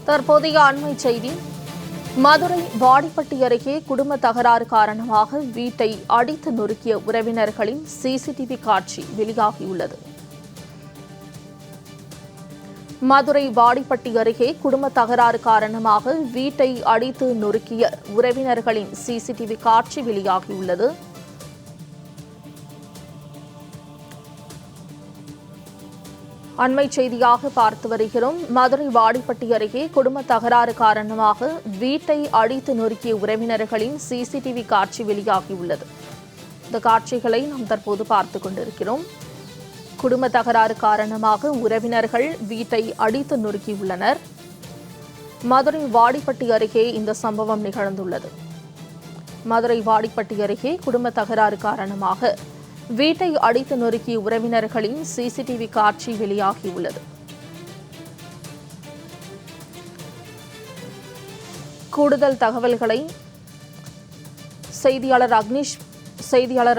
தற்போதைய அண்மை செய்தி. மதுரை வாடிப்பட்டி அருகே குடும்ப தகராறு காரணமாக வீட்டை அடித்து நொறுக்கிய உறவினர்களின் சிசிடிவி காட்சி வெளியாகியுள்ளது. மதுரை வாடிப்பட்டி அருகே குடும்ப தகராறு காரணமாக வீட்டை அடித்து நொறுக்கிய உறவினர்களின் சிசிடிவி காட்சி வெளியாகியுள்ளது. அண்மை செய்தியாக பார்த்து வருகிறோம். மதுரை வாடிப்பட்டி அருகே குடும்ப தகராறு காரணமாக வீட்டை அடித்து நொறுக்கிய உறவினர்களின் சிசிடிவி காட்சி வெளியாகியுள்ளது. இந்த காட்சிகளை நாம் தற்போது பார்த்துக் கொண்டிருக்கிறோம். குடும்ப தகராறு காரணமாக உறவினர்கள் வீட்டை அடித்து நொறுக்கியுள்ளனர். மதுரை வாடிப்பட்டி அருகே இந்த சம்பவம் நிகழ்ந்துள்ளது. மதுரை வாடிப்பட்டி அருகே குடும்ப தகராறு காரணமாக வீட்டை அடித்து நொறுக்கிய உறவினர்களின் சிசிடிவி காட்சி வெளியாகியுள்ளது. கூடுதல் தகவல்களை செய்தியாளர்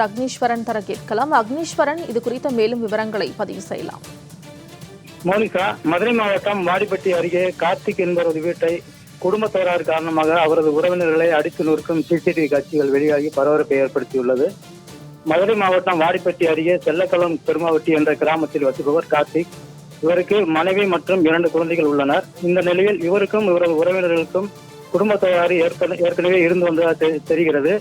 அக்னீஸ்வரன் தர கேட்கலாம். அக்னீஸ்வரன், இது குறித்த மேலும் விவரங்களை பதிவு செய்யலாம். மோனிகா, மதுரை மாவட்டம் வாடிப்பட்டி அருகே கார்த்திக் என்பவரது வீட்டை குடும்ப தகராறு காரணமாக அவரது உறவினர்களை அடித்து நொறுக்கும் சிசிடிவி காட்சிகள் வெளியாகி பரபரப்பை ஏற்படுத்தியுள்ளது. மதுரை மாவட்டம் வாடிப்பட்டி அருகே செல்லக்கலம் பெருமாவட்டி என்ற கிராமத்தில் வசிப்பவர் கார்த்திக். இவருக்கு மனைவி மற்றும் 2 குழந்தைகள் உள்ளனர். இந்த நிலையில் இவருக்கும் இவரது உறவினர்களுக்கும் குடும்ப தகராறு ஏற்கனவே இருந்து வந்ததாக தெரிகிறது.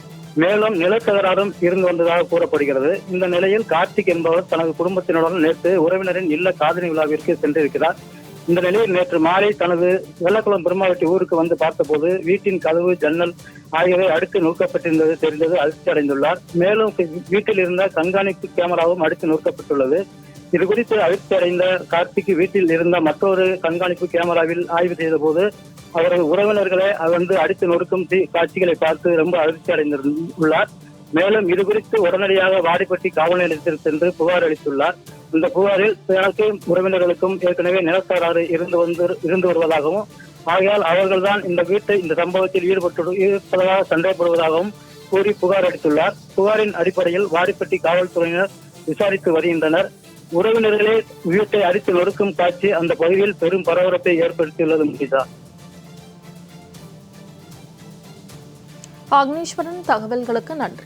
மேலும் நிலத்தகராறும் இருந்து வந்ததாக கூறப்படுகிறது. இந்த நிலையில் கார்த்திக் என்பவர் தனது குடும்பத்தினருடன் நேற்று உறவினரின் இல்ல காதணி விழாவிற்கு சென்றிருக்கிறார். இந்த நிலையில் நேற்று மாலை தனது வெள்ளக்குளம் பெருமாவட்டி ஊருக்கு வந்து பார்த்தபோது வீட்டின் கதவு, ஜன்னல் ஆகியவை அடித்து நொறுக்கப்பட்டிருந்தது தெரிந்தது அதிர்ச்சி அடைந்துள்ளார். மேலும் வீட்டில் இருந்த கண்காணிப்பு கேமராவும் அடித்து நொறுக்கப்பட்டுள்ளது. இது குறித்து அதிர்ச்சி அடைந்த கார்த்திக் வீட்டில் இருந்த மற்றொரு கண்காணிப்பு கேமராவில் ஆய்வு செய்த போது அவரது உறவினர்களை வந்து அடித்து நொறுக்கும் காட்சிகளை பார்த்து ரொம்ப அதிர்ச்சி அடைந்துள்ளார். மேலும் இது குறித்து உடனடியாக வாடிப்பட்டி காவல் நிலையத்தில் சென்று புகார் அளித்துள்ளார். இந்த புகாரில் தனக்கு உறவினர்களுக்கும் ஏற்கனவே நிலத்தகராறு இருந்து வருவதாகவும், ஆகையால் அவர்கள்தான் இந்த சம்பவத்தில் ஈடுபட்டதாக சந்தேகப்படுவதாகவும் கூறி புகார் அளித்துள்ளார். புகாரின் அடிப்படையில் வாடிப்பட்டி காவல்துறையினர் விசாரித்து வருகின்றனர். உறவினர்களே வீட்டை அடித்து நொறுக்கும் காட்சி அந்த பகுதியில் பெரும் பரபரப்பை ஏற்படுத்தியுள்ளது. முகிதா, அக்னீஸ்வரன், தகவல்களுக்கு நன்றி.